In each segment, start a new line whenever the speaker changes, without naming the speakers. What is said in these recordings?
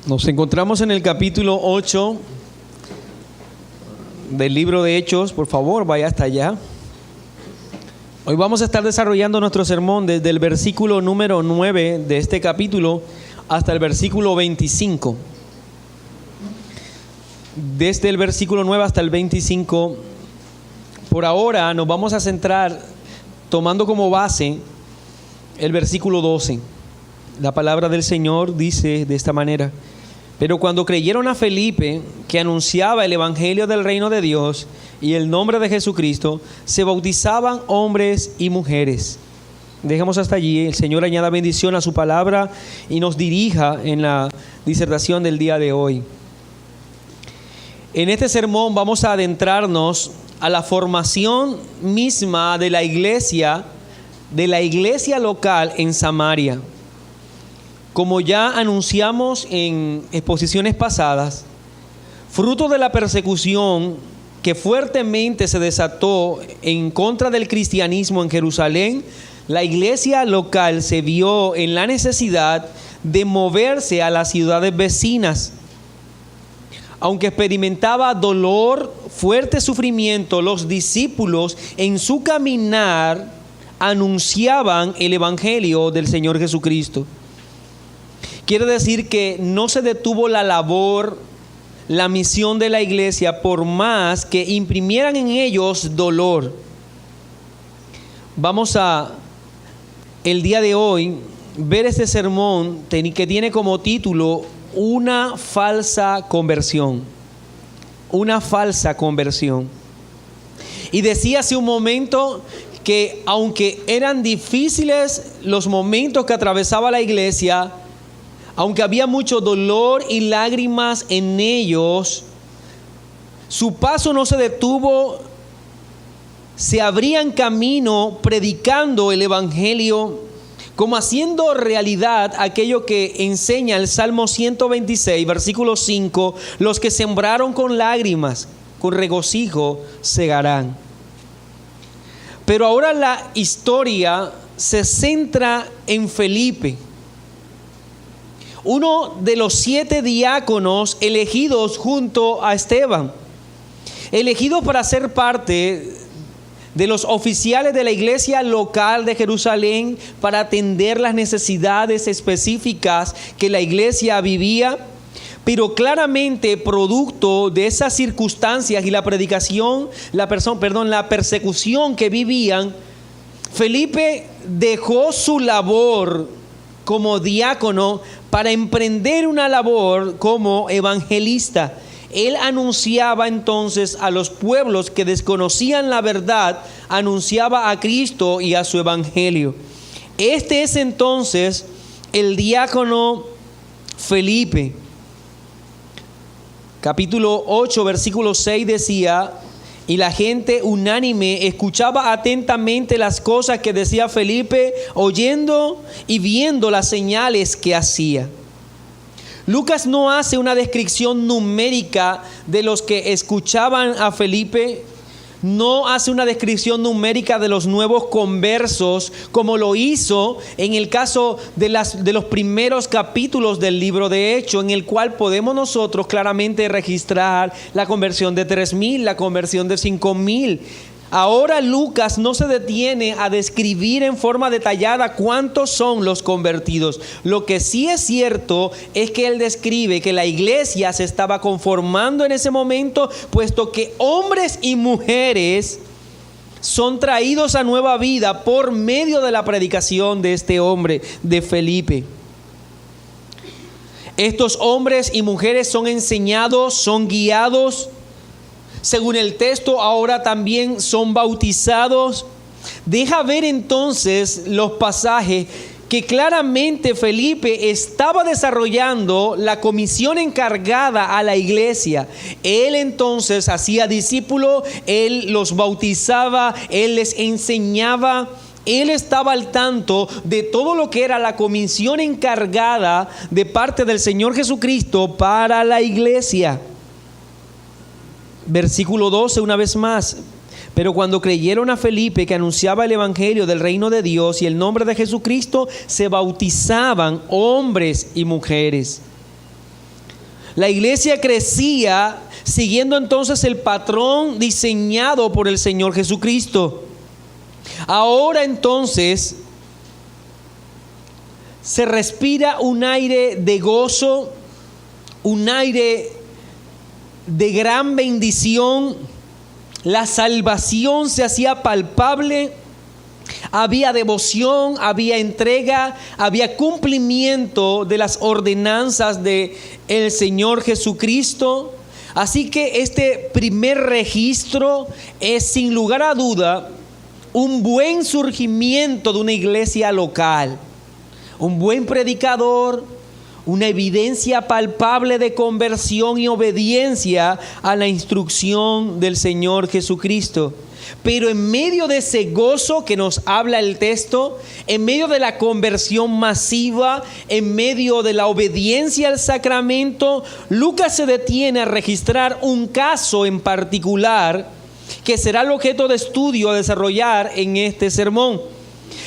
Nos encontramos en el capítulo 8 del libro de Hechos. Por favor, vaya hasta allá. Hoy vamos a estar desarrollando nuestro sermón desde el versículo número 9 de este capítulo hasta el versículo 25. Desde el versículo 9 hasta el 25, por ahora nos vamos a centrar tomando como base el versículo 12. La palabra del Señor dice de esta manera: pero cuando creyeron a Felipe, que anunciaba el evangelio del reino de Dios y el nombre de Jesucristo, se bautizaban hombres y mujeres. Dejemos hasta allí. El Señor añada bendición a su palabra y nos dirija en la disertación del día de hoy. En este sermón vamos a adentrarnos a la formación misma de la iglesia local en Samaria. Como ya anunciamos en exposiciones pasadas, fruto de la persecución que fuertemente se desató en contra del cristianismo en Jerusalén, la iglesia local se vio en la necesidad de moverse a las ciudades vecinas. Aunque experimentaba dolor, fuerte sufrimiento, los discípulos en su caminar anunciaban el evangelio del Señor Jesucristo. Quiere decir que no se detuvo la labor, la misión de la iglesia, por más que imprimieran en ellos dolor. Vamos a, el día de hoy, ver este sermón que tiene como título una falsa conversión. Una falsa conversión. Y decía hace un momento que aunque eran difíciles los momentos que atravesaba la iglesia, aunque había mucho dolor y lágrimas en ellos, su paso no se detuvo. Se abrían camino predicando el evangelio, como haciendo realidad aquello que enseña el Salmo 126, versículo 5: los que sembraron con lágrimas, con regocijo segarán. Pero ahora la historia se centra en Felipe, uno de los 7 diáconos elegidos junto a Esteban, elegidos para ser parte de los oficiales de la iglesia local de Jerusalén para atender las necesidades específicas que la iglesia vivía. Pero claramente producto de esas circunstancias y la persecución que vivían, Felipe dejó su labor como diácono para emprender una labor como evangelista. Él anunciaba entonces a los pueblos que desconocían la verdad, anunciaba a Cristo y a su evangelio. Este es entonces el diácono Felipe. Capítulo 8, versículo 6 decía: y la gente unánime escuchaba atentamente las cosas que decía Felipe, oyendo y viendo las señales que hacía. Lucas no hace una descripción numérica de los que escuchaban a Felipe, no hace una descripción numérica de los nuevos conversos, como lo hizo en el caso de los primeros capítulos del libro de Hechos, en el cual podemos nosotros claramente registrar la conversión de 3,000, la conversión de 5,000. Ahora Lucas no se detiene a describir en forma detallada cuántos son los convertidos. Lo que sí es cierto es que él describe que la iglesia se estaba conformando en ese momento, puesto que hombres y mujeres son traídos a nueva vida por medio de la predicación de este hombre, de Felipe. Estos hombres y mujeres son enseñados, son guiados. Según el texto, ahora también son bautizados. Deja ver entonces los pasajes que claramente Felipe estaba desarrollando la comisión encargada a la iglesia. Él entonces hacía discípulos, él los bautizaba, él les enseñaba. Él estaba al tanto de todo lo que era la comisión encargada de parte del Señor Jesucristo para la iglesia. Versículo 12, una vez más: pero cuando creyeron a Felipe, que anunciaba el evangelio del reino de Dios y el nombre de Jesucristo, se bautizaban hombres y mujeres. La iglesia crecía siguiendo entonces el patrón diseñado por el Señor Jesucristo. Ahora entonces se respira un aire de gozo, un aire de gran bendición. La salvación se hacía palpable. Había devoción, había entrega, había cumplimiento de las ordenanzas del Señor Jesucristo. Así que este primer registro es sin lugar a duda un buen surgimiento de una iglesia local, un buen predicador, una evidencia palpable de conversión y obediencia a la instrucción del Señor Jesucristo. Pero en medio de ese gozo que nos habla el texto, en medio de la conversión masiva, en medio de la obediencia al sacramento, Lucas se detiene a registrar un caso en particular que será el objeto de estudio a desarrollar en este sermón.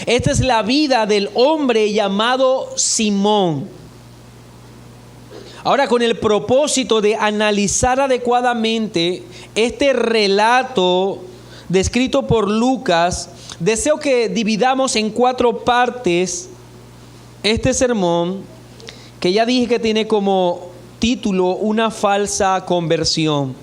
Esta es la vida del hombre llamado Simón. Ahora, con el propósito de analizar adecuadamente este relato descrito por Lucas, deseo que dividamos en 4 partes este sermón, que ya dije que tiene como título una falsa conversión.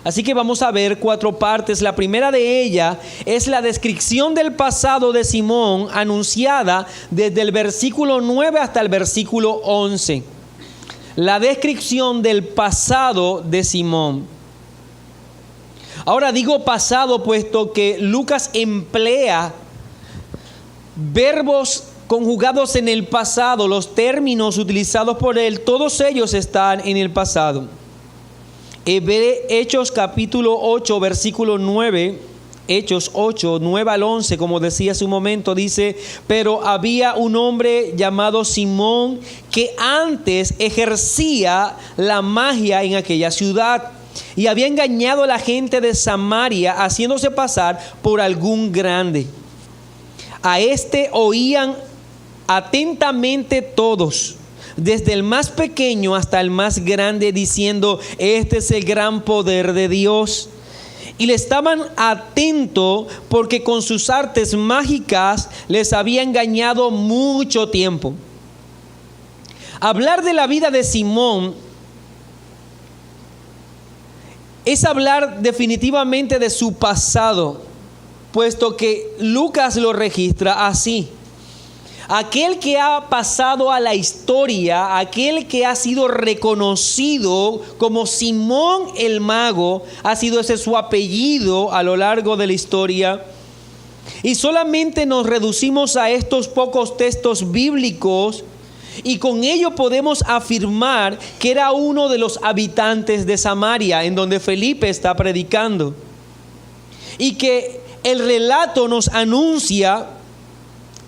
Así que vamos a ver 4 partes. La primera de ellas es la descripción del pasado de Simón, anunciada desde el versículo 9 hasta el versículo 11. La descripción del pasado de Simón. Ahora digo pasado puesto que Lucas emplea verbos conjugados en el pasado. Los términos utilizados por él, todos ellos están en el pasado. Hechos capítulo 8, versículo 9, Hechos 8, 9 al 11, como decía hace un momento, dice: pero había un hombre llamado Simón que antes ejercía la magia en aquella ciudad y había engañado a la gente de Samaria haciéndose pasar por algún grande. A este oían atentamente todos, desde el más pequeño hasta el más grande, diciendo: este es el gran poder de Dios. Y le estaban atentos porque con sus artes mágicas les había engañado mucho tiempo. Hablar de la vida de Simón es hablar definitivamente de su pasado, puesto que Lucas lo registra así. Aquel que ha pasado a la historia, aquel que ha sido reconocido como Simón el Mago, ha sido ese su apellido a lo largo de la historia. Y solamente nos reducimos a estos pocos textos bíblicos y con ello podemos afirmar que era uno de los habitantes de Samaria, en donde Felipe está predicando. Y que el relato nos anuncia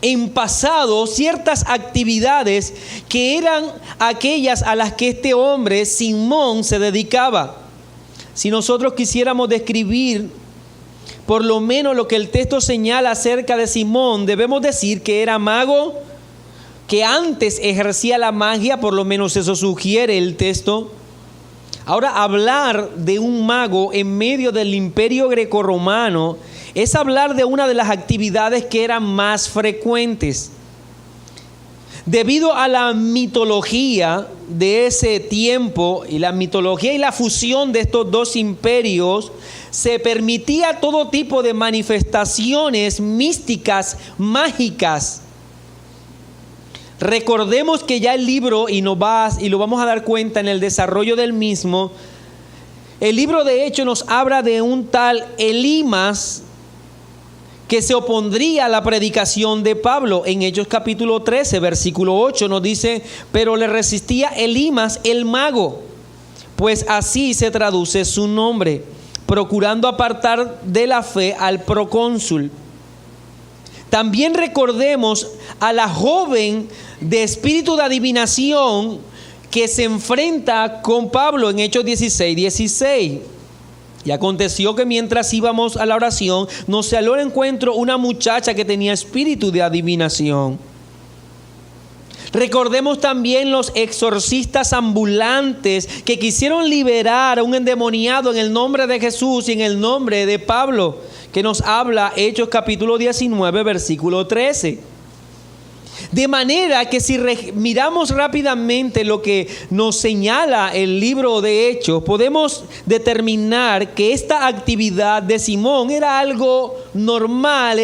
en pasado ciertas actividades que eran aquellas a las que este hombre, Simón, se dedicaba. Si nosotros quisiéramos describir por lo menos lo que el texto señala acerca de Simón, debemos decir que era mago, que antes ejercía la magia, por lo menos eso sugiere el texto. Ahora, hablar de un mago en medio del imperio grecorromano es hablar de una de las actividades que eran más frecuentes. Debido a la mitología de ese tiempo y la mitología y la fusión de estos dos imperios, se permitía todo tipo de manifestaciones místicas, mágicas. Recordemos que ya el libro, y lo vamos a dar cuenta en el desarrollo del mismo, el libro de Hechos nos habla de un tal Elimas que se opondría a la predicación de Pablo. En Hechos capítulo 13, versículo 8 nos dice: pero le resistía Elimas el mago, pues así se traduce su nombre, procurando apartar de la fe al procónsul. También recordemos a la joven de espíritu de adivinación que se enfrenta con Pablo en Hechos 16. Y aconteció que mientras íbamos a la oración, nos salió al encuentro una muchacha que tenía espíritu de adivinación. Recordemos también los exorcistas ambulantes que quisieron liberar a un endemoniado en el nombre de Jesús y en el nombre de Pablo, que nos habla Hechos capítulo 19, versículo 13. De manera que si miramos rápidamente lo que nos señala el libro de Hechos, podemos determinar que esta actividad de Simón era algo normal,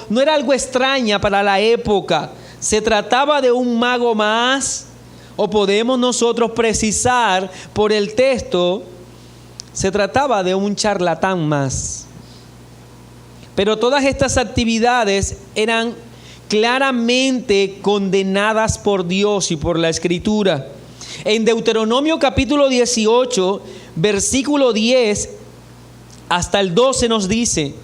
no era algo extraña para la época. ¿Se trataba de un mago más? ¿O podemos nosotros precisar por el texto, se trataba de un charlatán más? Pero todas estas actividades eran claramente condenadas por Dios y por la Escritura. En Deuteronomio capítulo 18, versículo 10 hasta el 12 nos dice: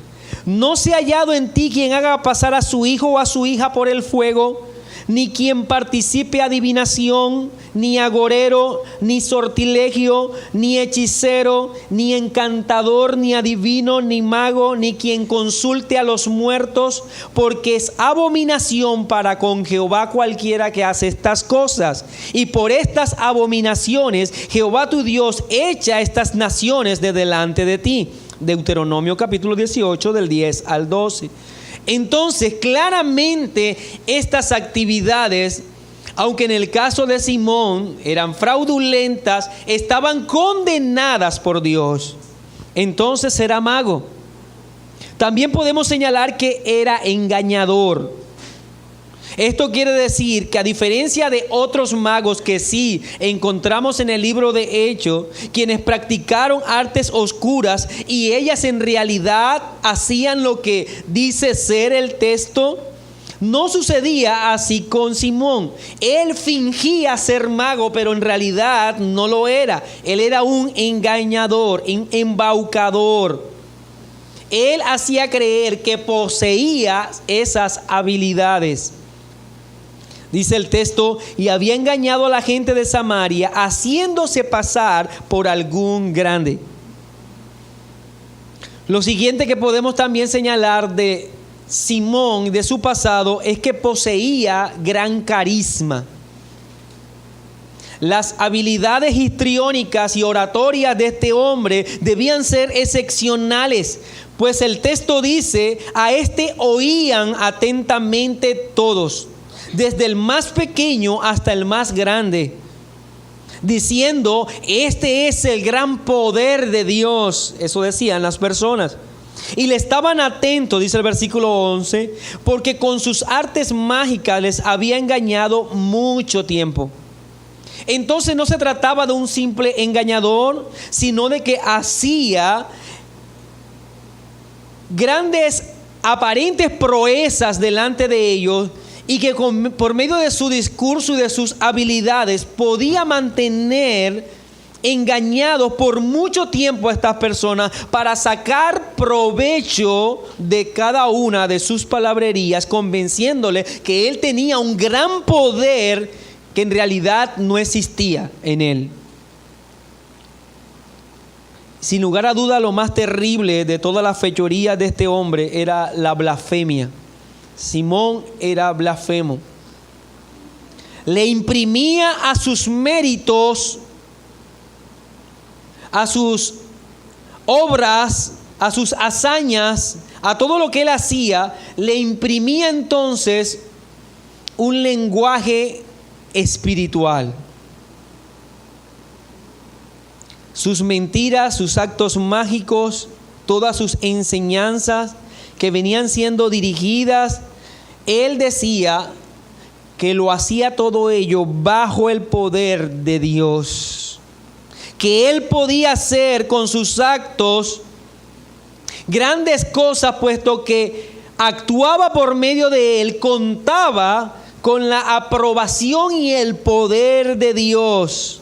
no se ha hallado en ti quien haga pasar a su hijo o a su hija por el fuego, ni quien participe adivinación, ni agorero, ni sortilegio, ni hechicero, ni encantador, ni adivino, ni mago, ni quien consulte a los muertos, porque es abominación para con Jehová cualquiera que hace estas cosas. Y por estas abominaciones Jehová tu Dios echa estas naciones de delante de ti. Deuteronomio capítulo 18 del 10 al 12. Entonces, claramente estas actividades, aunque en el caso de Simón eran fraudulentas, estaban condenadas por Dios. Entonces era mago. También podemos señalar que era engañador. Esto quiere decir que a diferencia de otros magos que sí encontramos en el libro de Hechos, quienes practicaron artes oscuras y ellas en realidad hacían lo que dice ser el texto, no sucedía así con Simón. Él fingía ser mago, pero en realidad no lo era. Él era un engañador, un embaucador. Él hacía creer que poseía esas habilidades. Dice el texto: y había engañado a la gente de Samaria, haciéndose pasar por algún grande. Lo siguiente que podemos también señalar de Simón, de su pasado, es que poseía gran carisma. Las habilidades histriónicas y oratorias de este hombre debían ser excepcionales, pues el texto dice: a este oían atentamente todos, desde el más pequeño hasta el más grande, diciendo: este es el gran poder de Dios. Eso decían las personas. Y le estaban atentos, dice el versículo 11, porque con sus artes mágicas les había engañado mucho tiempo. Entonces no se trataba de un simple engañador, sino de que hacía grandes aparentes proezas delante de ellos, y que por medio de su discurso y de sus habilidades podía mantener engañados por mucho tiempo a estas personas para sacar provecho de cada una de sus palabrerías, convenciéndole que él tenía un gran poder que en realidad no existía en él. Sin lugar a duda, lo más terrible de todas las fechorías de este hombre era la blasfemia. Simón era blasfemo. Le imprimía a sus méritos, a sus obras, a sus hazañas, a todo lo que él hacía, le imprimía entonces un lenguaje espiritual. Sus mentiras, sus actos mágicos, todas sus enseñanzas que venían siendo dirigidas, él decía que lo hacía todo ello bajo el poder de Dios, que él podía hacer con sus actos grandes cosas, puesto que actuaba por medio de él, contaba con la aprobación y el poder de Dios,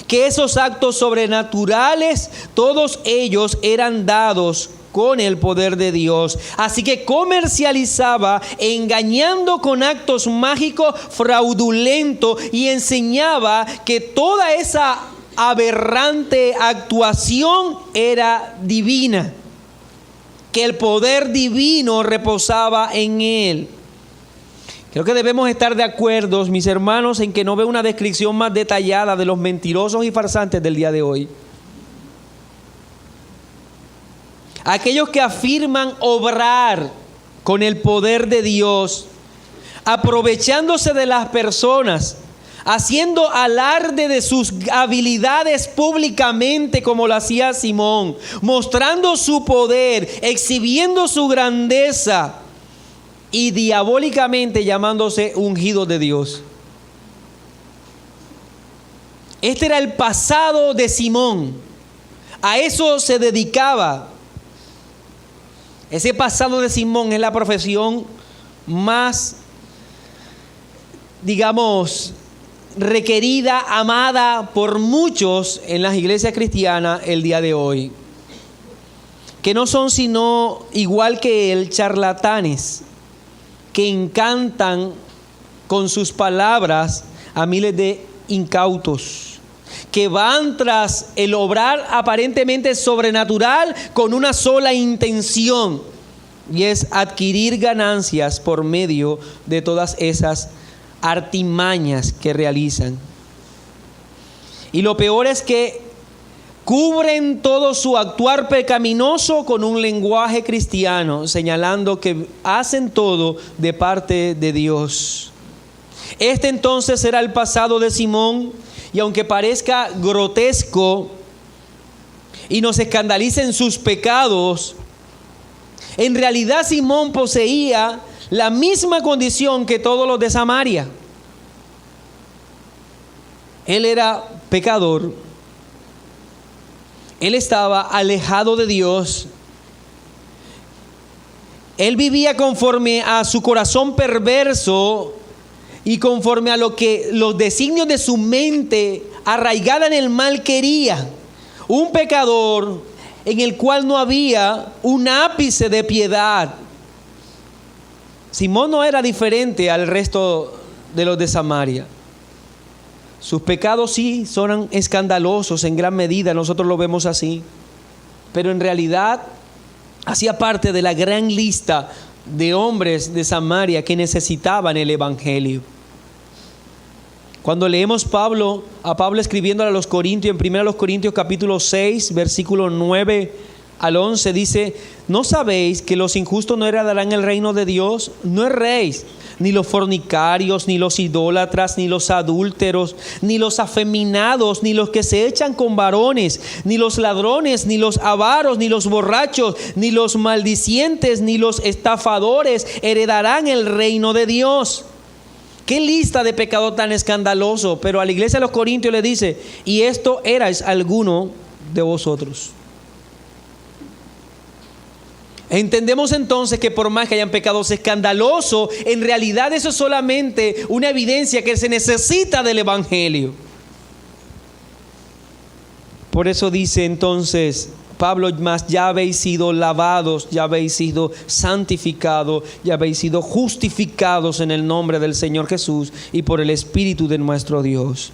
que esos actos sobrenaturales, todos ellos eran dados con el poder de Dios. Así que comercializaba engañando con actos mágicos fraudulentos y enseñaba que toda esa aberrante actuación era divina, que el poder divino reposaba en él. Creo que debemos estar de acuerdo, mis hermanos, en que no veo una descripción más detallada de los mentirosos y farsantes del día de hoy. Aquellos que afirman obrar con el poder de Dios, aprovechándose de las personas, haciendo alarde de sus habilidades públicamente como lo hacía Simón, mostrando su poder, exhibiendo su grandeza y diabólicamente llamándose ungido de Dios. Este era el pasado de Simón. A eso se dedicaba. Ese pasado de Simón es la profesión más, digamos, requerida, amada por muchos en las iglesias cristianas el día de hoy, que no son sino, igual que él, charlatanes, que encantan con sus palabras a miles de incautos, que van tras el obrar aparentemente sobrenatural con una sola intención, y es adquirir ganancias por medio de todas esas artimañas que realizan. Y lo peor es que cubren todo su actuar pecaminoso con un lenguaje cristiano, señalando que hacen todo de parte de Dios. Este entonces era el pasado de Simón, y aunque parezca grotesco y nos escandalicen sus pecados, en realidad Simón poseía la misma condición que todos los de Samaria. Él era pecador. Él estaba alejado de Dios. Él vivía conforme a su corazón perverso y conforme a lo que los designios de su mente arraigada en el mal quería. Un pecador en el cual no había un ápice de piedad. Simón no era diferente al resto de los de Samaria. Sus pecados sí son escandalosos en gran medida, nosotros lo vemos así. Pero en realidad hacía parte de la gran lista de hombres de Samaria que necesitaban el evangelio. Cuando leemos a Pablo escribiéndole a los Corintios, en 1 Corintios capítulo 6, versículo 9 al 11, dice: ¿no sabéis que los injustos no heredarán el reino de Dios? No erréis, ni los fornicarios, ni los idólatras, ni los adúlteros, ni los afeminados, ni los que se echan con varones, ni los ladrones, ni los avaros, ni los borrachos, ni los maldicientes, ni los estafadores heredarán el reino de Dios. Qué lista de pecado tan escandaloso. Pero a la iglesia de los Corintios le dice: y esto erais alguno de vosotros. Entendemos entonces que por más que hayan pecados escandalosos, en realidad eso es solamente una evidencia que se necesita del evangelio. Por eso dice entonces Pablo: más ya habéis sido lavados, ya habéis sido santificados, ya habéis sido justificados en el nombre del Señor Jesús y por el Espíritu de nuestro Dios.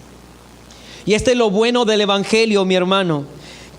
Y este es lo bueno del evangelio, mi hermano,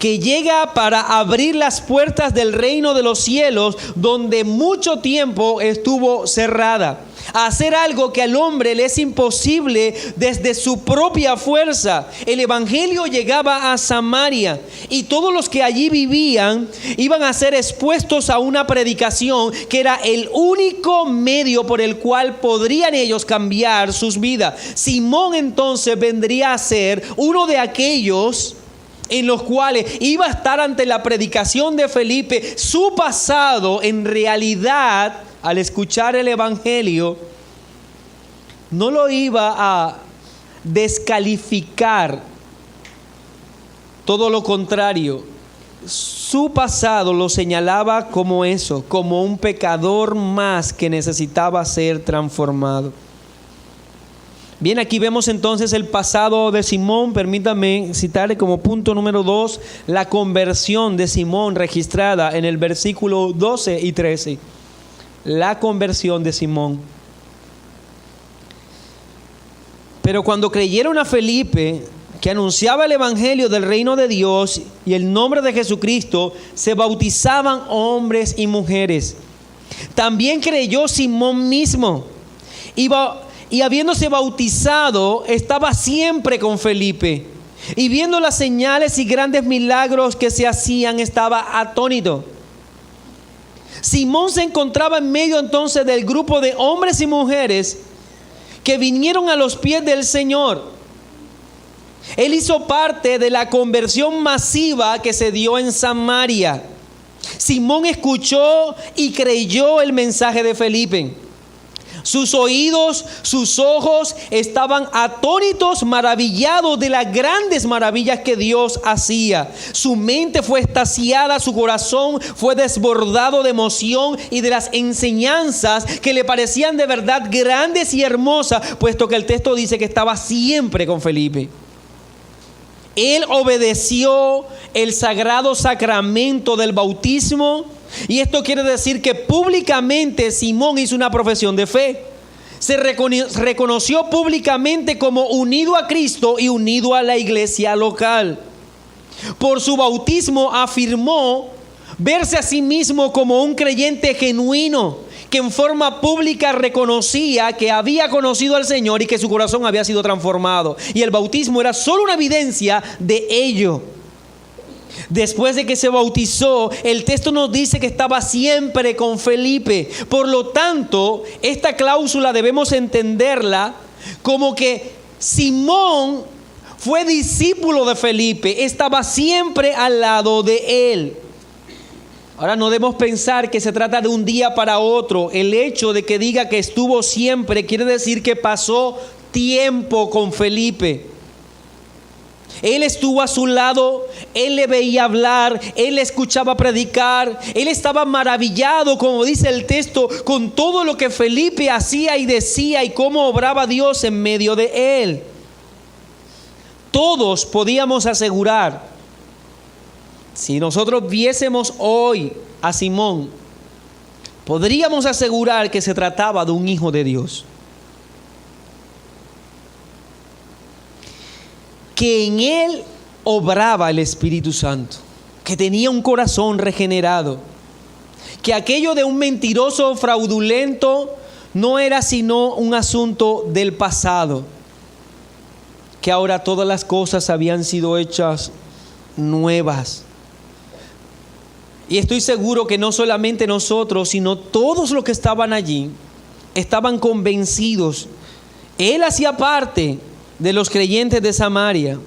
que llega para abrir las puertas del reino de los cielos, donde mucho tiempo estuvo cerrada, a hacer algo que al hombre le es imposible desde su propia fuerza. El evangelio llegaba a Samaria, y todos los que allí vivían iban a ser expuestos a una predicación que era el único medio por el cual podrían ellos cambiar sus vidas. Simón entonces vendría a ser uno de aquellos en los cuales iba a estar ante la predicación de Felipe. Su pasado, en realidad, al escuchar el evangelio, no lo iba a descalificar. Todo lo contrario, su pasado lo señalaba como eso, como un pecador más que necesitaba ser transformado. Bien, aquí vemos entonces el pasado de Simón. Permítame citarle como punto número 2 la conversión de Simón registrada en el versículo 12 y 13. La conversión de Simón. Pero cuando creyeron a Felipe, que anunciaba el evangelio del reino de Dios y el nombre de Jesucristo, se bautizaban hombres y mujeres. También creyó Simón mismo, y habiéndose bautizado, estaba siempre con Felipe. Y viendo las señales y grandes milagros que se hacían, estaba atónito. Simón se encontraba en medio entonces del grupo de hombres y mujeres que vinieron a los pies del Señor. Él hizo parte de la conversión masiva que se dio en Samaria. Simón escuchó y creyó el mensaje de Felipe. Sus oídos, sus ojos estaban atónitos, maravillados de las grandes maravillas que Dios hacía. Su mente fue extasiada, su corazón fue desbordado de emoción y de las enseñanzas que le parecían de verdad grandes y hermosas, puesto que el texto dice que estaba siempre con Felipe. Él obedeció el sagrado sacramento del bautismo. Y esto quiere decir que públicamente Simón hizo una profesión de fe. Se reconoció públicamente como unido a Cristo y unido a la iglesia local. Por su bautismo afirmó verse a sí mismo como un creyente genuino, que en forma pública reconocía que había conocido al Señor y que su corazón había sido transformado. Y el bautismo era solo una evidencia de ello. Después de que se bautizó, el texto nos dice que estaba siempre con Felipe. Por lo tanto, esta cláusula debemos entenderla como que Simón fue discípulo de Felipe, estaba siempre al lado de él. Ahora no debemos pensar que se trata de un día para otro. El hecho de que diga que estuvo siempre quiere decir que pasó tiempo con Felipe. Él estuvo a su lado, él le veía hablar, él le escuchaba predicar, él estaba maravillado, como dice el texto, con todo lo que Felipe hacía y decía y cómo obraba Dios en medio de él. Todos podíamos asegurar, si nosotros viésemos hoy a Simón, podríamos asegurar que se trataba de un hijo de Dios. Que en él obraba el Espíritu Santo, que tenía un corazón regenerado, que aquello de un mentiroso fraudulento no era sino un asunto del pasado, que ahora todas las cosas habían sido hechas nuevas. Y estoy seguro que no solamente nosotros, sino todos los que estaban allí, estaban convencidos. Él hacía parte de los creyentes de Samaria,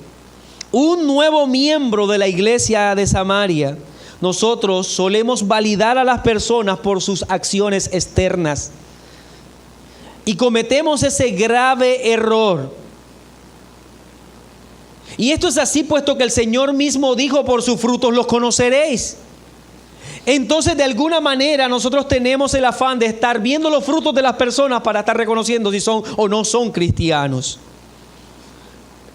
un nuevo miembro de la iglesia de Samaria. Nosotros solemos validar a las personas por sus acciones externas y cometemos ese grave error. Y esto es así puesto que el Señor mismo dijo: por sus frutos los conoceréis. Entonces, de alguna manera nosotros tenemos el afán de estar viendo los frutos de las personas para estar reconociendo si son o no son cristianos.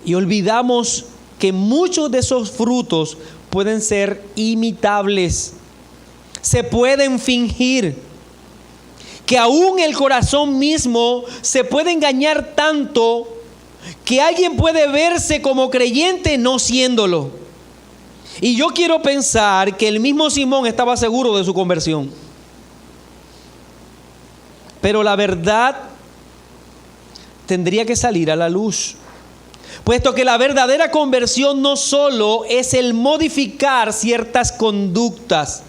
Y olvidamos que muchos de esos frutos pueden ser imitables, se pueden fingir, que aún el corazón mismo se puede engañar tanto que alguien puede verse como creyente no siéndolo. Y yo quiero pensar que el mismo Simón estaba seguro de su conversión. Pero la verdad tendría que salir a la luz, puesto que la verdadera conversión no solo es el modificar ciertas conductas.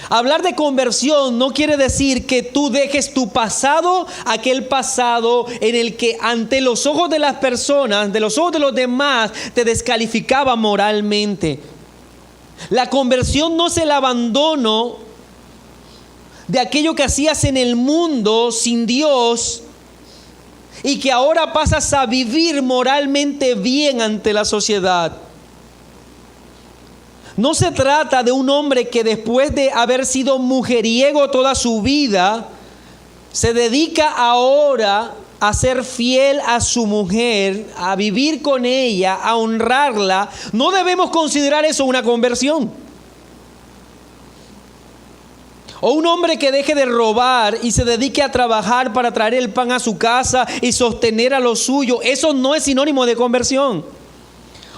Hablar de conversión no quiere decir que tú dejes tu pasado, aquel pasado en el que ante los ojos de las personas, de los ojos de los demás, te descalificaba moralmente. La conversión no es el abandono de aquello que hacías en el mundo sin Dios y que ahora pasas a vivir moralmente bien ante la sociedad. No se trata de un hombre que después de haber sido mujeriego toda su vida, se dedica ahora a ser fiel a su mujer, a vivir con ella, a honrarla. No debemos considerar eso una conversión. O un hombre que deje de robar y se dedique a trabajar para traer el pan a su casa y sostener a lo suyo. Eso no es sinónimo de conversión.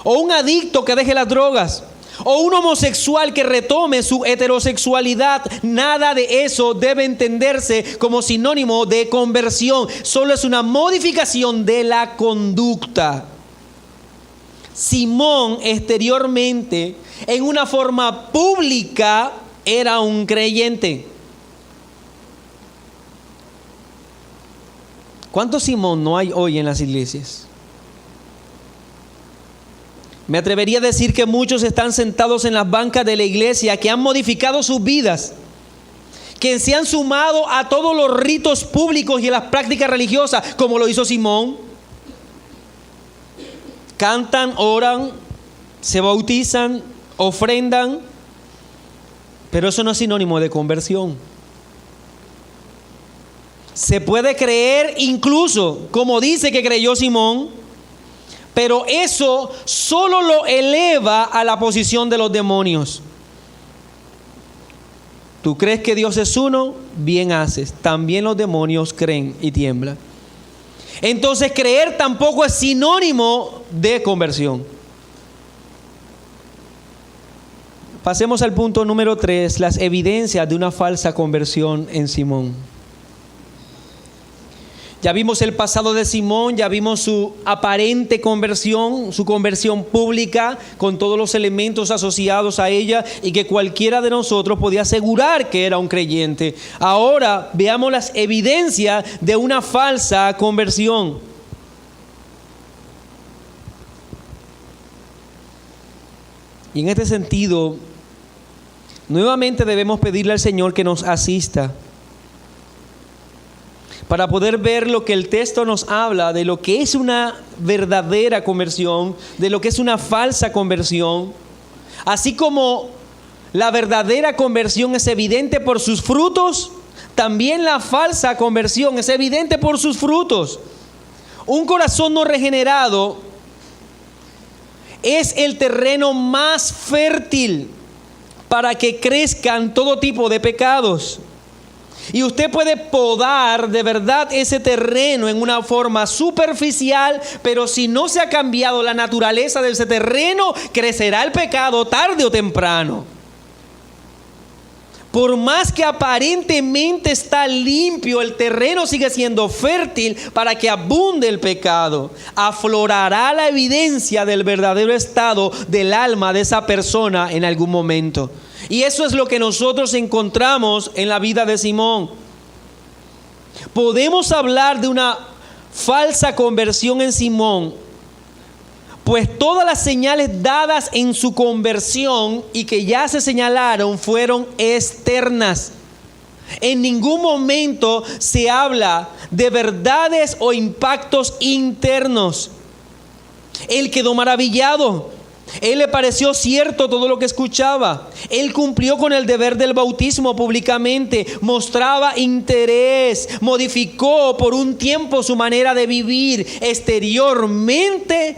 O un adicto que deje las drogas. o un homosexual que retome su heterosexualidad, nada de eso debe entenderse como sinónimo de conversión. Solo es una modificación de la conducta. Simón exteriormente, en una forma pública, era un creyente. ¿Cuántos Simón no hay hoy en las iglesias? Me atrevería a decir que muchos están sentados en las bancas de la iglesia que han modificado sus vidas, que se han sumado a todos los ritos públicos y a las prácticas religiosas, como lo hizo Simón. Cantan, oran, se bautizan, ofrendan, pero eso no es sinónimo de conversión. Se puede creer incluso, como dice que creyó Simón, pero eso solo lo eleva a la posición de los demonios. ¿Tú crees que Dios es uno? Bien haces. También los demonios creen y tiemblan. Entonces creer tampoco es sinónimo de conversión. Pasemos al punto número 3, las evidencias de una falsa conversión en Simón. Ya vimos el pasado de Simón, ya vimos su aparente conversión, su conversión pública con todos los elementos asociados a ella y que cualquiera de nosotros podía asegurar que era un creyente. Ahora veamos las evidencias de una falsa conversión. Y en este sentido, nuevamente debemos pedirle al Señor que nos asista para poder ver lo que el texto nos habla de lo que es una verdadera conversión, de lo que es una falsa conversión. Así como la verdadera conversión es evidente por sus frutos, también la falsa conversión es evidente por sus frutos. Un corazón no regenerado es el terreno más fértil para que crezcan todo tipo de pecados. Y usted puede podar de verdad ese terreno en una forma superficial, pero si no se ha cambiado la naturaleza de ese terreno, crecerá el pecado tarde o temprano. Por más que aparentemente está limpio, el terreno sigue siendo fértil para que abunde el pecado. Aflorará la evidencia del verdadero estado del alma de esa persona en algún momento. Y eso es lo que nosotros encontramos en la vida de Simón. Podemos hablar de una falsa conversión en Simón, pues todas las señales dadas en su conversión y que ya se señalaron fueron externas. En ningún momento se habla de verdades o impactos internos. Él quedó maravillado. Él le pareció cierto todo lo que escuchaba. Él cumplió con el deber del bautismo públicamente. Mostraba interés. Modificó por un tiempo su manera de vivir. Exteriormente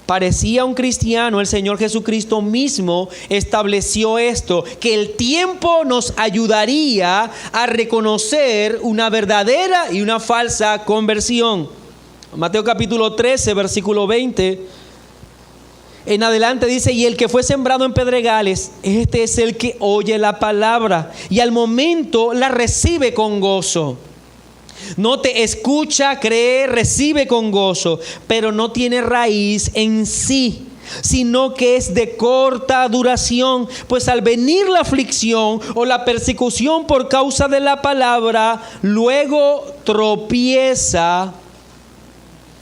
parecía un cristiano. El Señor Jesucristo mismo estableció esto, que el tiempo nos ayudaría a reconocer una verdadera y una falsa conversión. Mateo capítulo 13, versículo 20. En adelante dice: y el que fue sembrado en pedregales, este es el que oye la palabra y al momento la recibe con gozo. No te escucha, cree, recibe con gozo, pero no tiene raíz en sí, sino que es de corta duración, pues al venir la aflicción o la persecución por causa de la palabra, luego tropieza.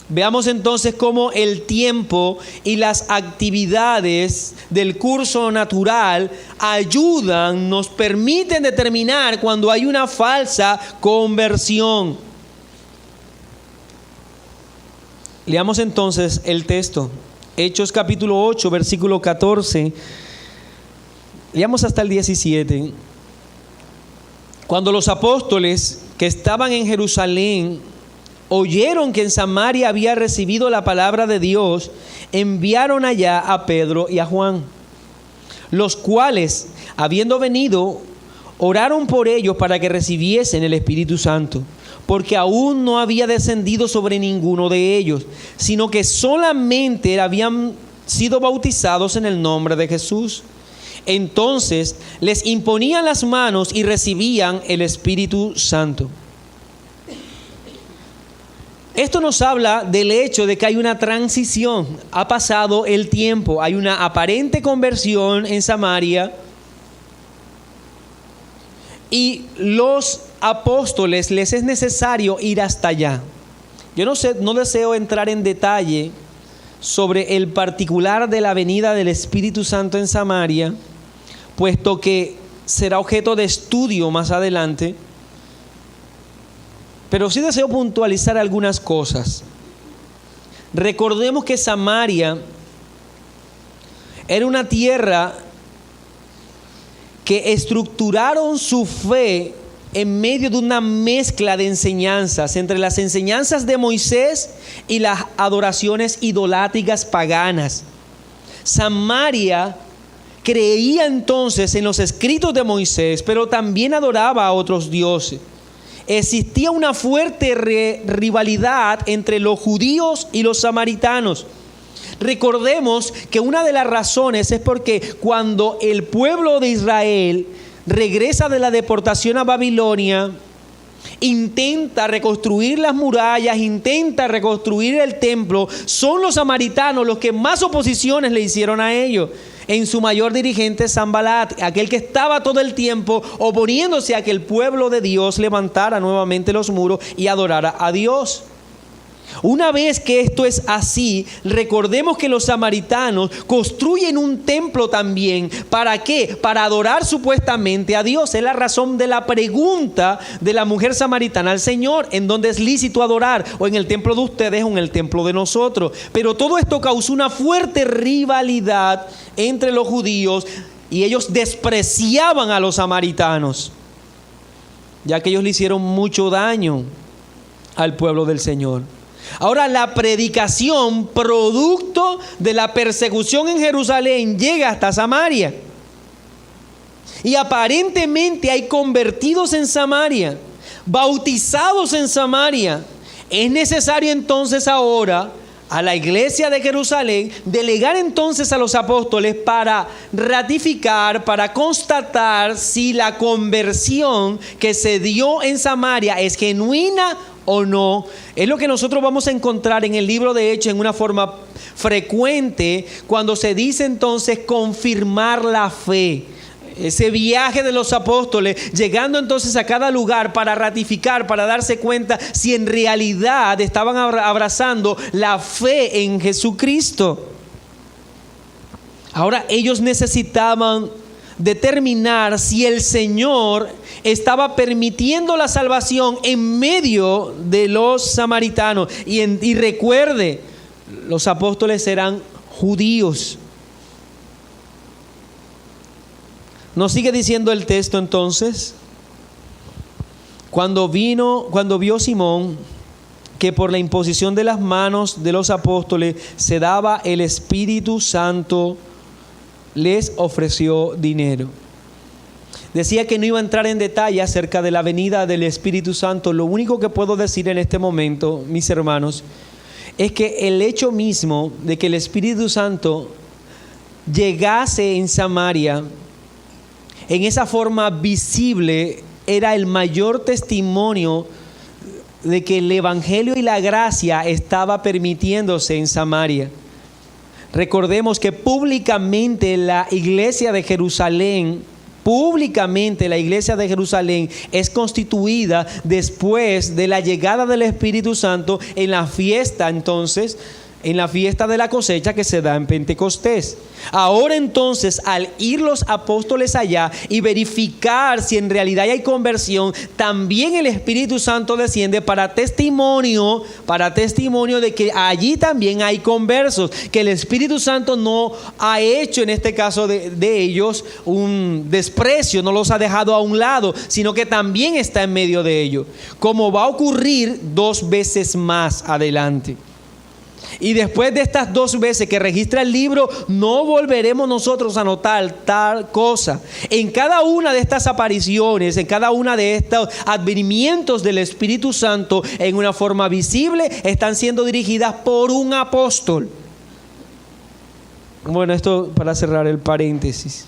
Veamos entonces cómo el tiempo y las actividades del curso natural ayudan, nos permiten determinar cuando hay una falsa conversión. Leamos entonces el texto. Hechos capítulo 8, versículo 14. Leamos hasta el 17. Cuando los apóstoles que estaban en Jerusalén oyeron que en Samaria había recibido la palabra de Dios, enviaron allá a Pedro y a Juan, los cuales, habiendo venido, oraron por ellos para que recibiesen el Espíritu Santo, porque aún no había descendido sobre ninguno de ellos, sino que solamente habían sido bautizados en el nombre de Jesús. Entonces les imponían las manos y recibían el Espíritu Santo. Esto nos habla del hecho de que hay una transición. Ha pasado el tiempo, hay una aparente conversión en Samaria. Y los apóstoles les es necesario ir hasta allá. Yo no deseo entrar en detalle sobre el particular de la venida del Espíritu Santo en Samaria, puesto que será objeto de estudio más adelante. Pero sí deseo puntualizar algunas cosas. Recordemos que Samaria era una tierra que estructuraron su fe en medio de una mezcla de enseñanzas, entre las enseñanzas de Moisés y las adoraciones idolátricas paganas. Samaria creía entonces en los escritos de Moisés, pero también adoraba a otros dioses. Existía una fuerte rivalidad entre los judíos y los samaritanos. Recordemos que una de las razones es porque cuando el pueblo de Israel regresa de la deportación a Babilonia, intenta reconstruir las murallas, intenta reconstruir el templo, son los samaritanos los que más oposiciones le hicieron a ellos. En su mayor dirigente Sanbalat, aquel que estaba todo el tiempo oponiéndose a que el pueblo de Dios levantara nuevamente los muros y adorara a Dios. Una vez que esto es así, recordemos que los samaritanos construyen un templo también. ¿Para qué? Para adorar supuestamente a Dios. Es la razón de la pregunta de la mujer samaritana al Señor: ¿en dónde es lícito adorar? ¿O en el templo de ustedes o en el templo de nosotros? Pero todo esto causó una fuerte rivalidad entre los judíos, y ellos despreciaban a los samaritanos, ya que ellos le hicieron mucho daño al pueblo del Señor. Ahora, la predicación producto de la persecución en Jerusalén llega hasta Samaria. Y aparentemente hay convertidos en Samaria, bautizados en Samaria. Es necesario entonces ahora a la iglesia de Jerusalén delegar entonces a los apóstoles para ratificar, para constatar si la conversión que se dio en Samaria es genuina o no. Es lo que nosotros vamos a encontrar en el libro de Hechos en una forma frecuente, cuando se dice entonces confirmar la fe. Ese viaje de los apóstoles, llegando entonces a cada lugar para ratificar, para darse cuenta si en realidad estaban abrazando la fe en Jesucristo. Ahora ellos necesitaban determinar si el Señor estaba permitiendo la salvación en medio de los samaritanos. Y recuerde, los apóstoles eran judíos. Nos sigue diciendo el texto entonces: cuando vio Simón que por la imposición de las manos de los apóstoles se daba el Espíritu Santo, les ofreció dinero. Decía que no iba a entrar en detalle acerca de la venida del Espíritu Santo. Lo único que puedo decir en este momento, mis hermanos, es que el hecho mismo de que el Espíritu Santo llegase en Samaria en esa forma visible era el mayor testimonio de que el Evangelio y la gracia estaba permitiéndose en Samaria. Recordemos que públicamente la iglesia de Jerusalén es constituida después de la llegada del Espíritu Santo en la fiesta entonces, en la fiesta de la cosecha que se da en Pentecostés. Ahora entonces, al ir los apóstoles allá y verificar si en realidad hay conversión, también el Espíritu Santo desciende para testimonio de que allí también hay conversos, que el Espíritu Santo no ha hecho en este caso de ellos un desprecio, no los ha dejado a un lado, sino que también está en medio de ellos, como va a ocurrir 2 veces más adelante. Y después de estas 2 veces que registra el libro, no volveremos nosotros a notar tal cosa. En cada una de estas apariciones, en cada una de estos advenimientos del Espíritu Santo en una forma visible, están siendo dirigidas por un apóstol. Bueno, esto para cerrar el paréntesis.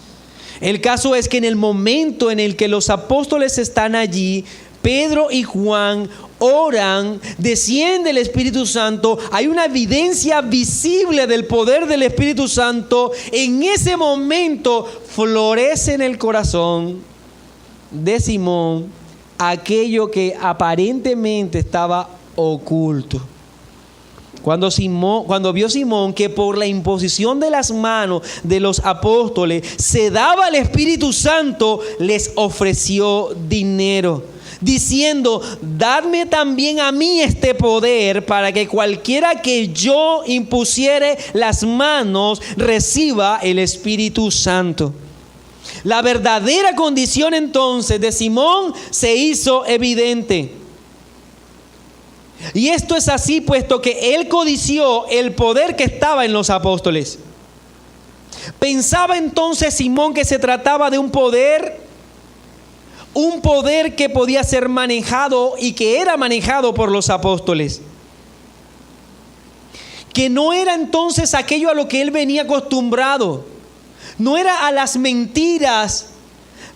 El caso es que en el momento en el que los apóstoles están allí, Pedro y Juan oran, desciende el Espíritu Santo, hay una evidencia visible del poder del Espíritu Santo. En ese momento florece en el corazón de Simón aquello que aparentemente estaba oculto. Cuando vio Simón que por la imposición de las manos de los apóstoles se daba el Espíritu Santo, les ofreció dinero, diciendo: dadme también a mí este poder, para que cualquiera que yo impusiere las manos reciba el Espíritu Santo. La verdadera condición entonces de Simón se hizo evidente. Y esto es así puesto que él codició el poder que estaba en los apóstoles. Pensaba entonces Simón que se trataba de un poder que podía ser manejado y que era manejado por los apóstoles. Que no era entonces aquello a lo que él venía acostumbrado. No era a las mentiras.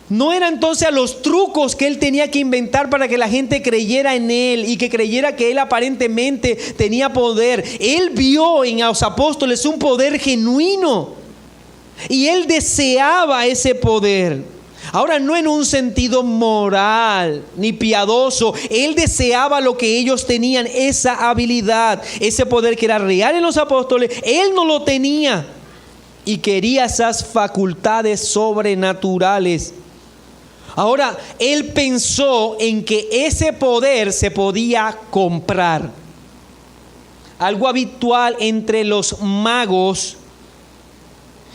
No era entonces a los trucos que él tenía que inventar para que la gente creyera en él y que creyera que él aparentemente tenía poder. Él vio en los apóstoles un poder genuino y él deseaba ese poder. Ahora, no en un sentido moral ni piadoso. Él deseaba lo que ellos tenían, esa habilidad, ese poder que era real en los apóstoles. Él no lo tenía y quería esas facultades sobrenaturales. Ahora, él pensó en que ese poder se podía comprar. Algo habitual entre los magos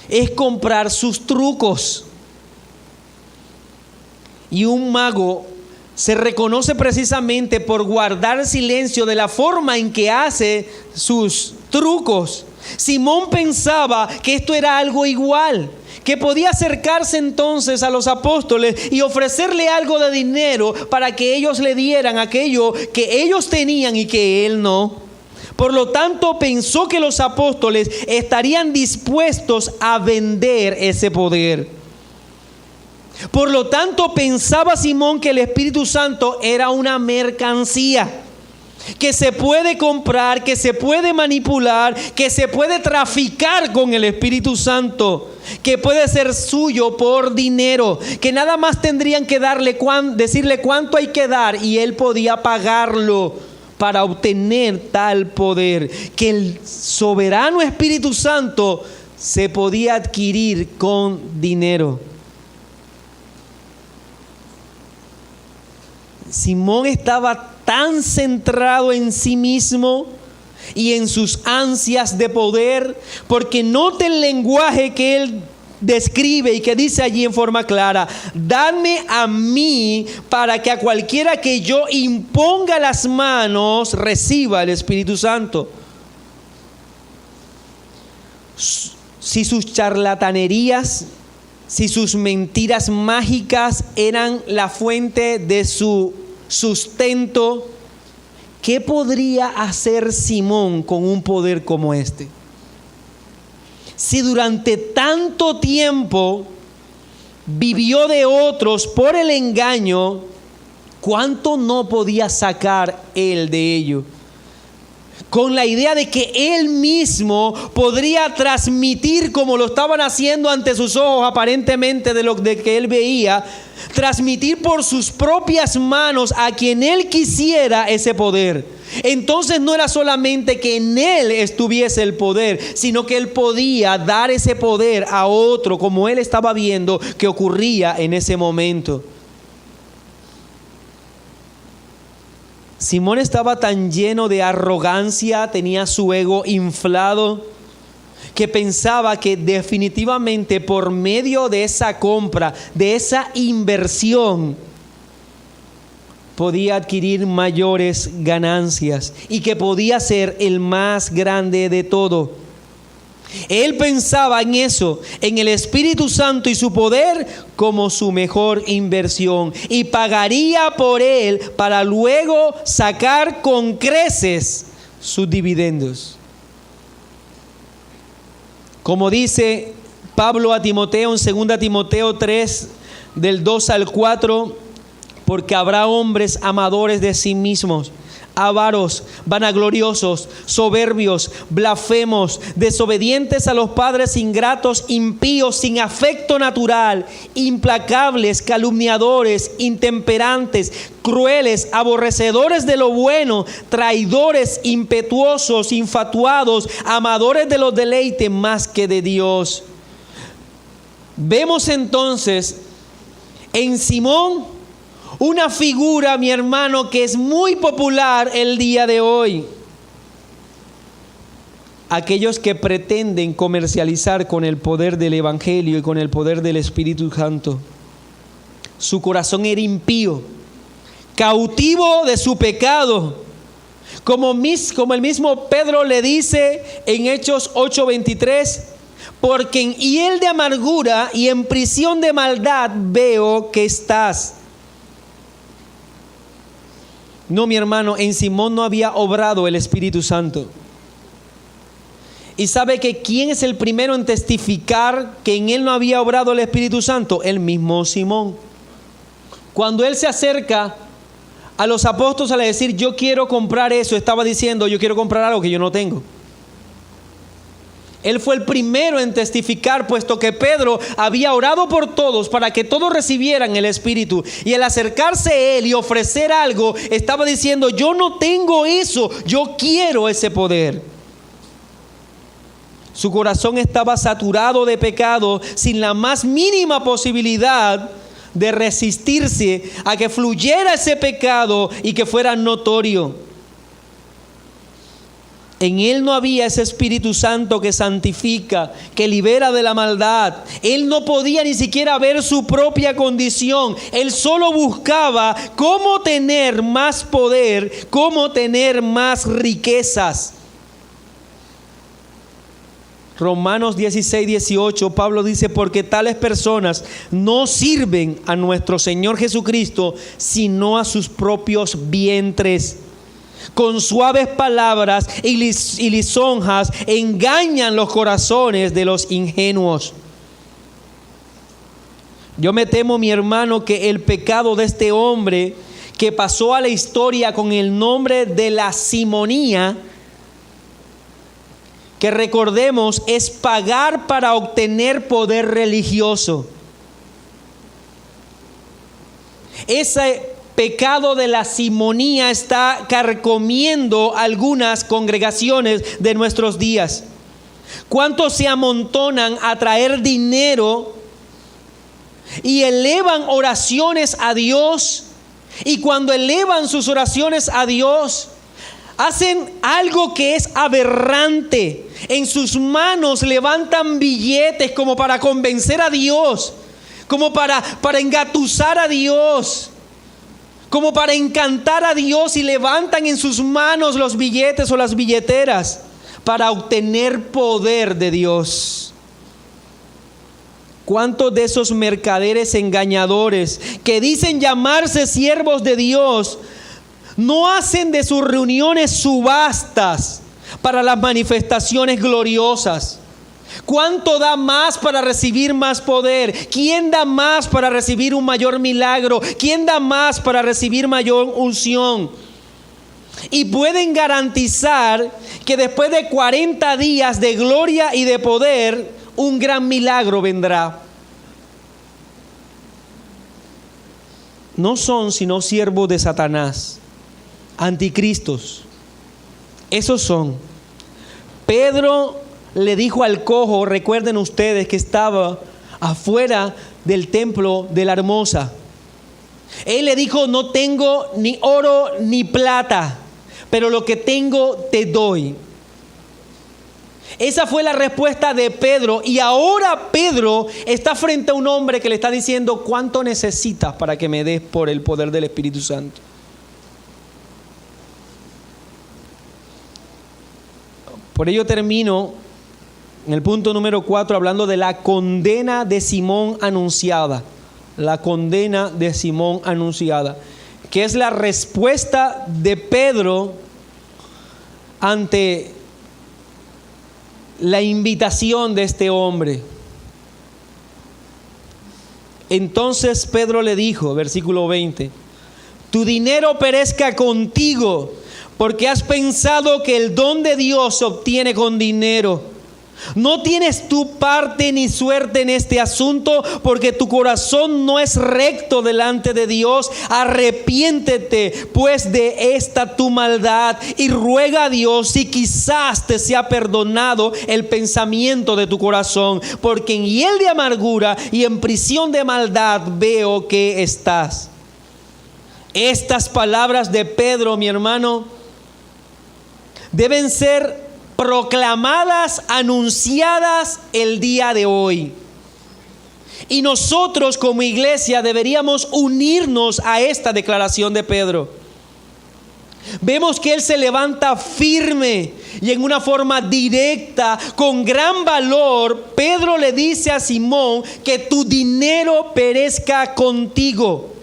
es comprar sus trucos. Y un mago se reconoce precisamente por guardar silencio de la forma en que hace sus trucos. Simón pensaba que esto era algo igual, que podía acercarse entonces a los apóstoles y ofrecerle algo de dinero para que ellos le dieran aquello que ellos tenían y que él no. Por lo tanto, pensó que los apóstoles estarían dispuestos a vender ese poder. Por lo tanto, pensaba Simón que el Espíritu Santo era una mercancía que se puede comprar, que se puede manipular, que se puede traficar con el Espíritu Santo, que puede ser suyo por dinero, que nada más tendrían que decirle cuánto hay que dar y él podía pagarlo para obtener tal poder, que el soberano Espíritu Santo se podía adquirir con dinero. Simón estaba tan centrado en sí mismo y en sus ansias de poder, porque note el lenguaje que él describe y que dice allí en forma clara: dadme a mí para que a cualquiera que yo imponga las manos reciba el Espíritu Santo. Si sus charlatanerías, si sus mentiras mágicas eran la fuente de su sustento, ¿qué podría hacer Simón con un poder como este? Si durante tanto tiempo vivió de otros por el engaño, ¿cuánto no podía sacar él de ello? Con la idea de que él mismo podría transmitir, como lo estaban haciendo ante sus ojos aparentemente de lo que él veía, transmitir por sus propias manos a quien él quisiera ese poder. Entonces no era solamente que en él estuviese el poder, sino que él podía dar ese poder a otro, como él estaba viendo que ocurría en ese momento. Simón estaba tan lleno de arrogancia, tenía su ego inflado, que pensaba que definitivamente por medio de esa compra, de esa inversión, podía adquirir mayores ganancias y que podía ser el más grande de todo. Él pensaba en eso, en el Espíritu Santo y su poder como su mejor inversión, y pagaría por él para luego sacar con creces sus dividendos. Como dice Pablo a Timoteo en 2 Timoteo 3, del 2 al 4, porque habrá hombres amadores de sí mismos, avaros, vanagloriosos, soberbios, blasfemos, desobedientes a los padres, ingratos, impíos, sin afecto natural, implacables, calumniadores, intemperantes, crueles, aborrecedores de lo bueno, traidores, impetuosos, infatuados, amadores de los deleites más que de Dios. Vemos entonces en Simón una figura, mi hermano, que es muy popular el día de hoy. Aquellos que pretenden comercializar con el poder del Evangelio y con el poder del Espíritu Santo. Su corazón era impío, cautivo de su pecado. Como el mismo Pedro le dice en Hechos 8:23, porque en hiel de amargura y en prisión de maldad veo que estás. No, mi hermano, en Simón no había obrado el Espíritu Santo. ¿Y sabe que quién es el primero en testificar que en él no había obrado el Espíritu Santo? El mismo Simón. Cuando él se acerca a los apóstoles a decir, yo quiero comprar eso, estaba diciendo, yo quiero comprar algo que yo no tengo. Él fue el primero en testificar, puesto que Pedro había orado por todos para que todos recibieran el Espíritu. Y al acercarse a él y ofrecer algo, estaba diciendo, yo no tengo eso, yo quiero ese poder. Su corazón estaba saturado de pecado, sin la más mínima posibilidad de resistirse a que fluyera ese pecado y que fuera notorio. En él no había ese Espíritu Santo que santifica, que libera de la maldad. Él no podía ni siquiera ver su propia condición. Él solo buscaba cómo tener más poder, cómo tener más riquezas. Romanos 16:18, Pablo dice, porque tales personas no sirven a nuestro Señor Jesucristo, sino a sus propios vientres. Con suaves palabras y lisonjas engañan los corazones de los ingenuos. Yo me temo, mi hermano, que el pecado de este hombre que pasó a la historia con el nombre de la simonía, que recordemos es pagar para obtener poder religioso. Ese pecado de la simonía está carcomiendo algunas congregaciones de nuestros días. ¿Cuántos se amontonan a traer dinero y elevan oraciones a Dios? Y cuando elevan sus oraciones a Dios, hacen algo que es aberrante. En sus manos levantan billetes como para convencer a Dios, como para engatusar a Dios, como para encantar a Dios, y levantan en sus manos los billetes o las billeteras para obtener poder de Dios. ¿Cuántos de esos mercaderes engañadores que dicen llamarse siervos de Dios no hacen de sus reuniones subastas para las manifestaciones gloriosas? ¿Cuánto da más para recibir más poder? ¿Quién da más para recibir un mayor milagro? ¿Quién da más para recibir mayor unción? Y pueden garantizar que después de 40 días de gloria y de poder, un gran milagro vendrá. No son sino siervos de Satanás, anticristos. Esos son. Pedro le dijo al cojo, recuerden ustedes que estaba afuera del templo de la Hermosa. Él le dijo, no tengo ni oro ni plata, pero lo que tengo te doy. Esa fue la respuesta de Pedro. Y ahora Pedro está frente a un hombre que le está diciendo, ¿cuánto necesitas para que me des por el poder del Espíritu Santo? Por ello termino en el punto número 4 hablando de la condena de Simón anunciada. La condena de Simón anunciada, que es la respuesta de Pedro ante la invitación de este hombre. Entonces Pedro le dijo, versículo 20, tu dinero perezca contigo, porque has pensado que el don de Dios se obtiene con dinero. No tienes tu parte ni suerte en este asunto, porque tu corazón no es recto delante de Dios. Arrepiéntete pues de esta tu maldad y ruega a Dios si quizás te sea perdonado el pensamiento de tu corazón, porque en hiel de amargura y en prisión de maldad veo que estás. Estas palabras de Pedro, mi hermano, deben ser proclamadas, anunciadas el día de hoy. Y nosotros como iglesia deberíamos unirnos a esta declaración de Pedro. Vemos que él se levanta firme y en una forma directa, con gran valor. Pedro le dice a Simón que tu dinero perezca contigo.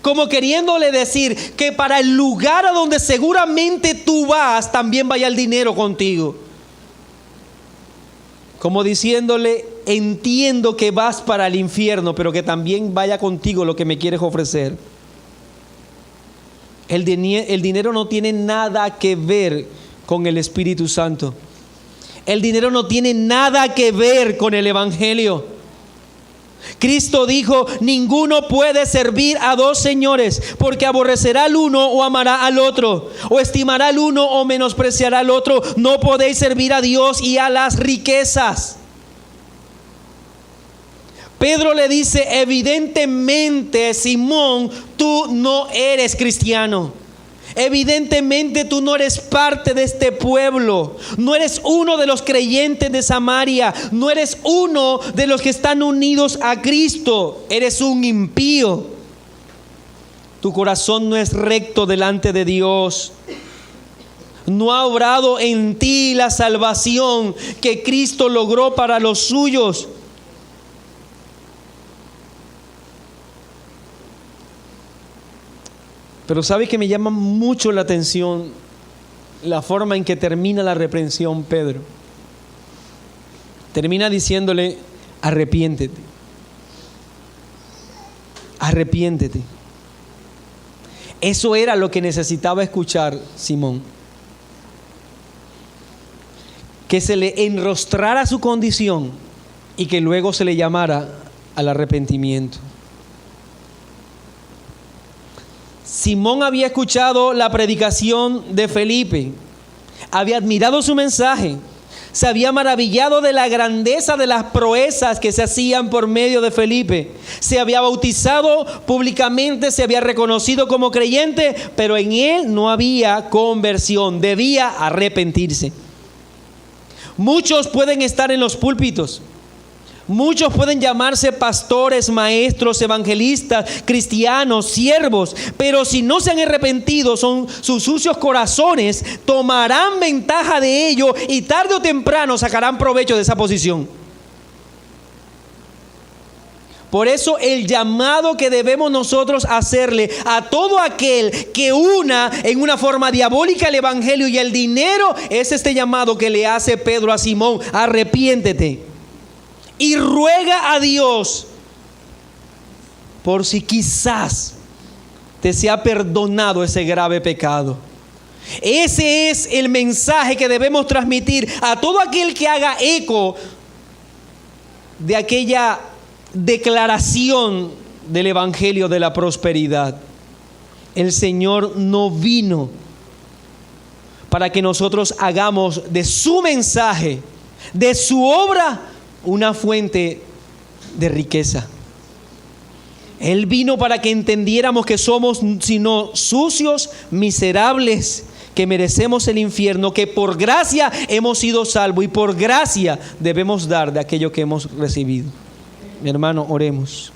Como queriéndole decir que para el lugar a donde seguramente tú vas, también vaya el dinero contigo. Como diciéndole, entiendo que vas para el infierno, pero que también vaya contigo lo que me quieres ofrecer. El dinero no tiene nada que ver con el Espíritu Santo. El dinero no tiene nada que ver con el Evangelio. Cristo dijo, ninguno puede servir a dos señores, porque aborrecerá al uno o amará al otro, o estimará al uno o menospreciará al otro. No podéis servir a Dios y a las riquezas. Pedro le dice, evidentemente, Simón, tú no eres cristiano. Evidentemente tú no eres parte de este pueblo. No eres uno de los creyentes de Samaria. No eres uno de los que están unidos a Cristo. Eres un impío. Tu corazón no es recto delante de Dios. No ha obrado en ti la salvación que Cristo logró para los suyos. Pero ¿sabe que me llama mucho la atención la forma en que termina la reprensión Pedro? Termina diciéndole, arrepiéntete. Arrepiéntete. Eso era lo que necesitaba escuchar Simón. Que se le enrostrara su condición y que luego se le llamara al arrepentimiento. Simón había escuchado la predicación de Felipe, había admirado su mensaje, se había maravillado de la grandeza de las proezas que se hacían por medio de Felipe, se había bautizado públicamente, se había reconocido como creyente, pero en él no había conversión, debía arrepentirse. Muchos pueden estar en los púlpitos. Muchos pueden llamarse pastores, maestros, evangelistas, cristianos, siervos, pero si no se han arrepentido, son sus sucios corazones, tomarán ventaja de ello y tarde o temprano sacarán provecho de esa posición. Por eso el llamado que debemos nosotros hacerle a todo aquel que una en una forma diabólica el evangelio y el dinero, es este llamado que le hace Pedro a Simón: arrepiéntete. Y ruega a Dios por si quizás te sea perdonado ese grave pecado. Ese es el mensaje que debemos transmitir a todo aquel que haga eco de aquella declaración del Evangelio de la prosperidad. El Señor no vino para que nosotros hagamos de su mensaje, de su obra, una fuente de riqueza. Él vino para que entendiéramos que somos sino sucios, miserables, que merecemos el infierno, que por gracia hemos sido salvos y por gracia debemos dar de aquello que hemos recibido. Mi hermano, oremos.